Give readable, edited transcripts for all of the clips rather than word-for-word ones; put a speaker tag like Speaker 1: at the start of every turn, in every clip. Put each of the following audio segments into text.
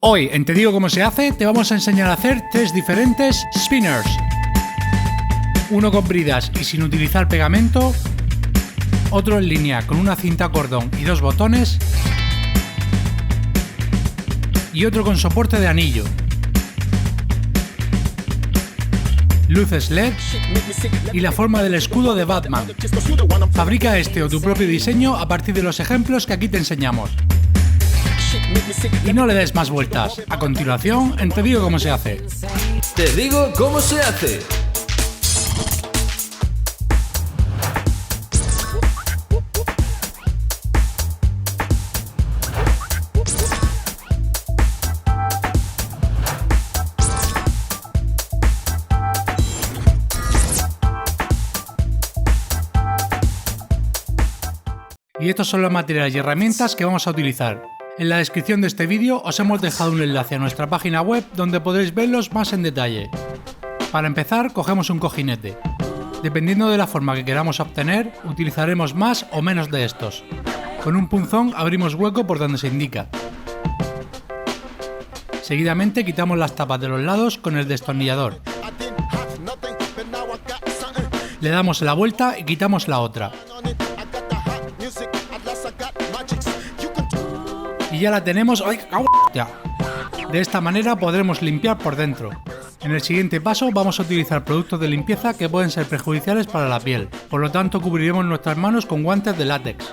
Speaker 1: Hoy en Te Digo Cómo Se Hace te vamos a enseñar a hacer 3 diferentes spinners. Uno con bridas y sin utilizar pegamento, otro en línea con una cinta cordón y 2 botones, y otro con soporte de anillo, luces LED y la forma del escudo de Batman. Fabrica este o tu propio diseño a partir de los ejemplos que aquí te enseñamos. Y no le des más vueltas. A continuación, en Te Digo Cómo Se Hace.
Speaker 2: Te digo cómo se hace.
Speaker 1: Y estos son los materiales y herramientas que vamos a utilizar. En la descripción de este vídeo os hemos dejado un enlace a nuestra página web donde podréis verlos más en detalle. Para empezar, cogemos un cojinete. Dependiendo de la forma que queramos obtener, utilizaremos más o menos de estos. Con un punzón abrimos hueco por donde se indica. Seguidamente quitamos las tapas de los lados con el destornillador. Le damos la vuelta y quitamos la otra. Y ya la tenemos. ¡Ay, ya! De esta manera podremos limpiar por dentro. En el siguiente paso vamos a utilizar productos de limpieza que pueden ser perjudiciales para la piel, por lo tanto cubriremos nuestras manos con guantes de látex.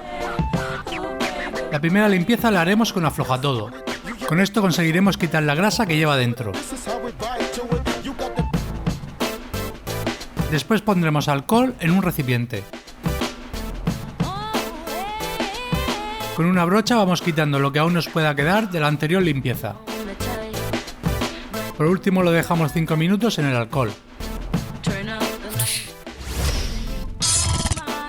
Speaker 1: La primera limpieza la haremos con aflojatodo. Con esto conseguiremos quitar la grasa que lleva dentro. Después pondremos alcohol en un recipiente. Con una brocha vamos quitando lo que aún nos pueda quedar de la anterior limpieza. Por último lo dejamos 5 minutos en el alcohol.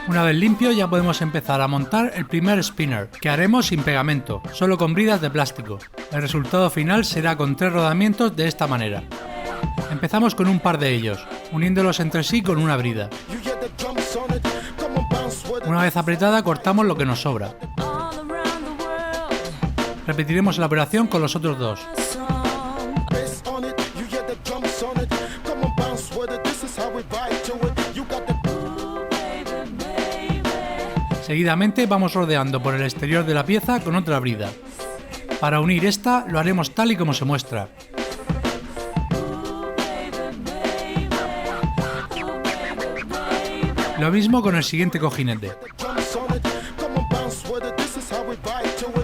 Speaker 1: Una vez limpio ya podemos empezar a montar el primer spinner, que haremos sin pegamento, solo con bridas de plástico. El resultado final será con 3 rodamientos de esta manera. Empezamos con un par de ellos, uniéndolos entre sí con una brida. Una vez apretada cortamos lo que nos sobra. Repetiremos la operación con los otros 2. Seguidamente vamos rodeando por el exterior de la pieza con otra brida. Para unir esta lo haremos tal y como se muestra. Lo mismo con el siguiente cojinete.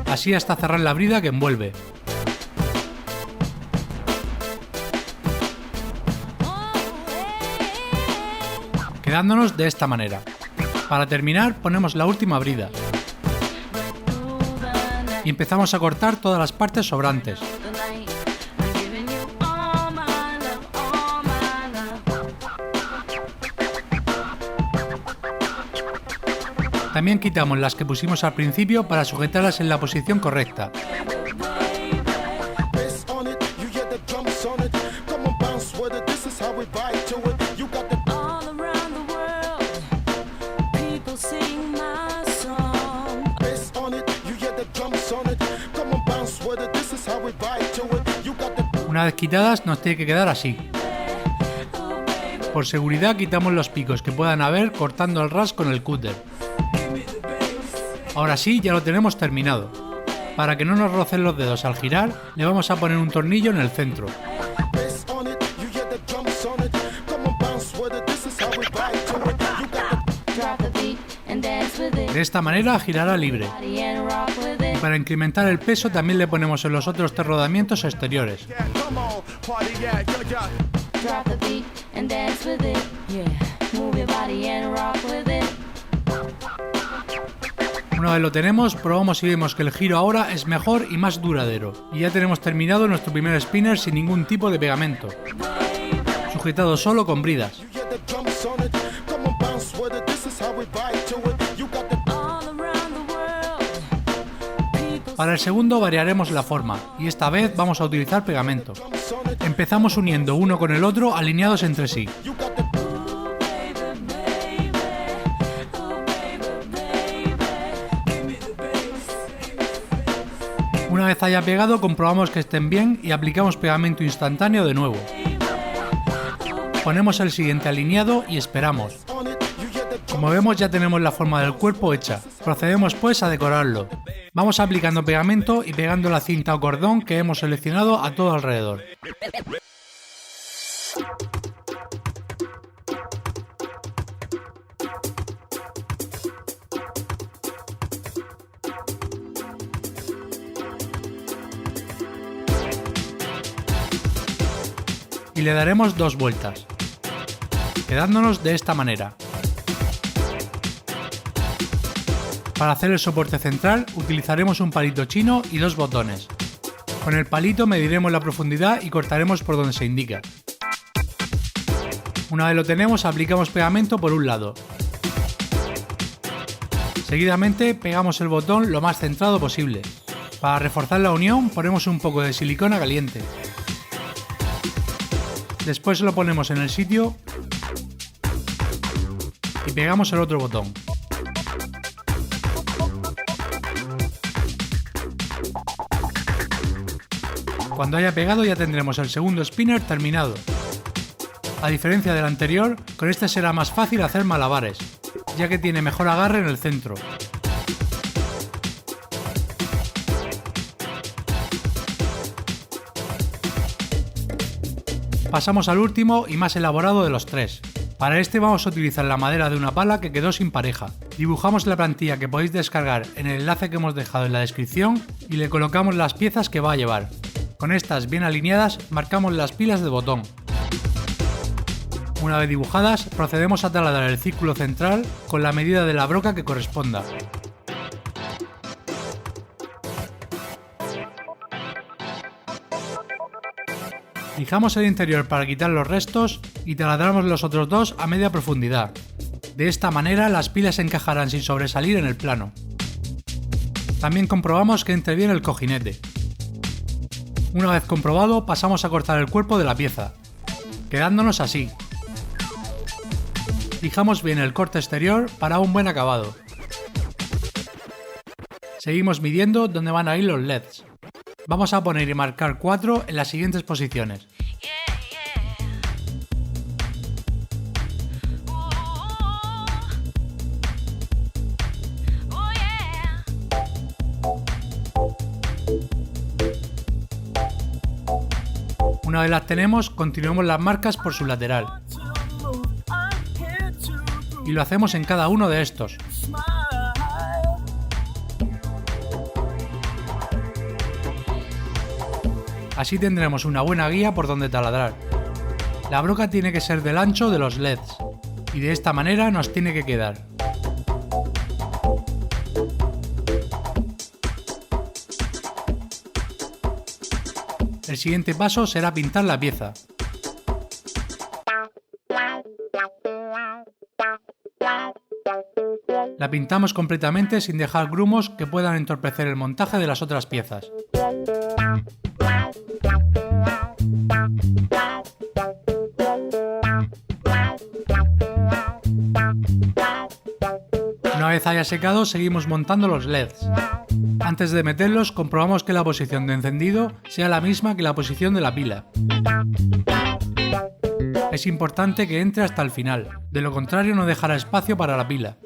Speaker 1: Así hasta cerrar la brida que envuelve. Quedándonos de esta manera. Para terminar ponemos la última brida. Y empezamos a cortar todas las partes sobrantes. También quitamos las que pusimos al principio para sujetarlas en la posición correcta. Una vez quitadas nos tiene que quedar así. Por seguridad quitamos los picos que puedan haber cortando el ras con el cúter. Ahora sí, ya lo tenemos terminado. Para que no nos rocen los dedos al girar, le vamos a poner un tornillo en el centro. De esta manera girará libre. Y para incrementar el peso también le ponemos en los otros 3 rodamientos exteriores. Una vez lo tenemos, probamos y vemos que el giro ahora es mejor y más duradero. Y ya tenemos terminado nuestro primer spinner sin ningún tipo de pegamento. Sujetado solo con bridas. Para el segundo variaremos la forma, y esta vez vamos a utilizar pegamento. Empezamos uniendo uno con el otro alineados entre sí. Una Una vez haya pegado, comprobamos que estén bien y aplicamos pegamento instantáneo de nuevo. Ponemos el siguiente alineado y esperamos. Como vemos, ya tenemos la forma del cuerpo hecha. Procedemos pues a decorarlo. Vamos aplicando pegamento y pegando la cinta o cordón que hemos seleccionado a todo alrededor. Y le daremos 2 vueltas, quedándonos de esta manera. Para hacer el soporte central utilizaremos un palito chino y 2 botones. Con el palito mediremos la profundidad y cortaremos por donde se indica. Una vez lo tenemos, aplicamos pegamento por un lado. Seguidamente pegamos el botón lo más centrado posible. Para reforzar la unión ponemos un poco de silicona caliente. Después lo ponemos en el sitio y pegamos el otro botón. Cuando haya pegado ya tendremos el segundo spinner terminado. A diferencia del anterior, con este será más fácil hacer malabares, ya que tiene mejor agarre en el centro. Pasamos al último y más elaborado de los 3. Para este vamos a utilizar la madera de una pala que quedó sin pareja. Dibujamos la plantilla que podéis descargar en el enlace que hemos dejado en la descripción y le colocamos las piezas que va a llevar. Con estas bien alineadas marcamos las pilas de botón. Una vez dibujadas, procedemos a taladrar el círculo central con la medida de la broca que corresponda. Fijamos el interior para quitar los restos y taladramos los otros 2 a media profundidad. De esta manera las pilas encajarán sin sobresalir en el plano. También comprobamos que entre bien el cojinete. Una vez comprobado, pasamos a cortar el cuerpo de la pieza, quedándonos así. Fijamos bien el corte exterior para un buen acabado. Seguimos midiendo dónde van a ir los LEDs. Vamos a poner y marcar 4 en las siguientes posiciones. Una vez las tenemos, continuemos las marcas por su lateral. Y lo hacemos en cada uno de estos. Así tendremos una buena guía por donde taladrar. La broca tiene que ser del ancho de los LEDs y de esta manera nos tiene que quedar. El siguiente paso será pintar la pieza. La pintamos completamente sin dejar grumos que puedan entorpecer el montaje de las otras piezas. Una vez haya secado, seguimos montando los LEDs. Antes de meterlos, comprobamos que la posición de encendido sea la misma que la posición de la pila. Es importante que entre hasta el final, de lo contrario no dejará espacio para la pila.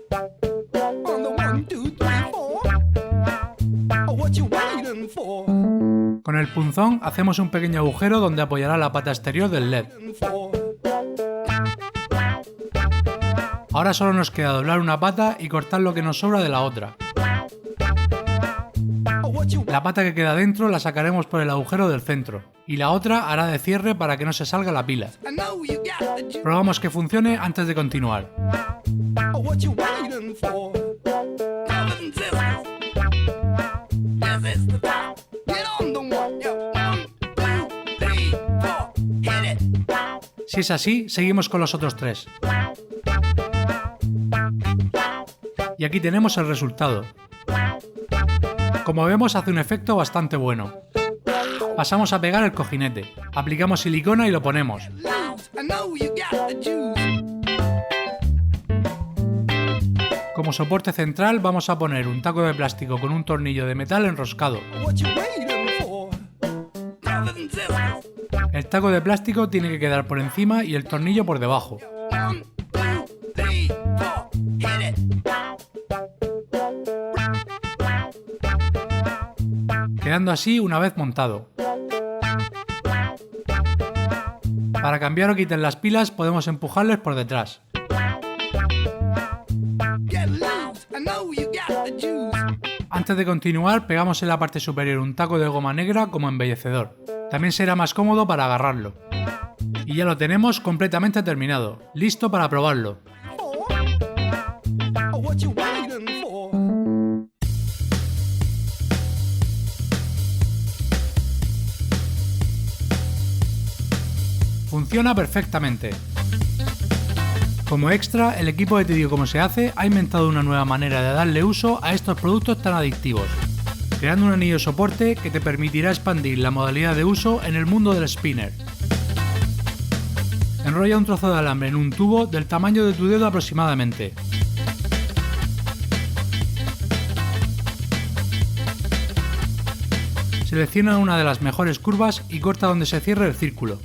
Speaker 1: Con el punzón hacemos un pequeño agujero donde apoyará la pata exterior del LED. Ahora solo nos queda doblar una pata y cortar lo que nos sobra de la otra. La pata que queda dentro la sacaremos por el agujero del centro y la otra hará de cierre para que no se salga la pila. Probamos que funcione antes de continuar. Si es así, seguimos con los otros 3. Y aquí tenemos el resultado. Como vemos, hace un efecto bastante bueno. Pasamos a pegar el cojinete, aplicamos silicona y lo ponemos. Como soporte central vamos a poner un taco de plástico con un tornillo de metal enroscado. El taco de plástico tiene que quedar por encima y el tornillo por debajo. Quedando así una vez montado. Para cambiar o quitar las pilas podemos empujarles por detrás. Antes de continuar, pegamos en la parte superior un taco de goma negra como embellecedor. También será más cómodo para agarrarlo. Y ya lo tenemos completamente terminado, listo para probarlo. Funciona perfectamente. Como extra, el equipo de Te Digo Cómo Se Hace ha inventado una nueva manera de darle uso a estos productos tan adictivos, creando un anillo soporte que te permitirá expandir la modalidad de uso en el mundo del spinner. Enrolla un trozo de alambre en un tubo del tamaño de tu dedo aproximadamente. Selecciona una de las mejores curvas y corta donde se cierre el círculo.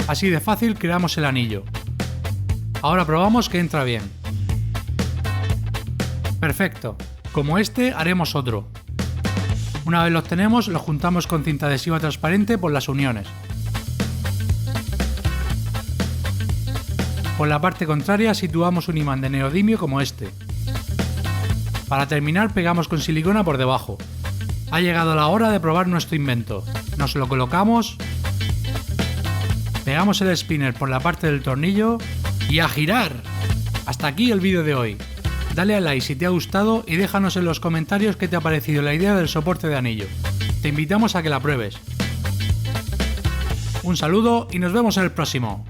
Speaker 1: Así de fácil creamos el anillo. Ahora probamos que entra bien. Perfecto. Como este haremos otro. Una vez los tenemos, los juntamos con cinta adhesiva transparente por las uniones. Por la parte contraria situamos un imán de neodimio como este. Para terminar pegamos con silicona por debajo. Ha llegado la hora de probar nuestro invento. Nos lo colocamos. Pegamos el spinner por la parte del tornillo y ¡a girar! Hasta aquí el vídeo de hoy. Dale a like si te ha gustado y déjanos en los comentarios qué te ha parecido la idea del soporte de anillo. Te invitamos a que la pruebes. Un saludo y nos vemos en el próximo.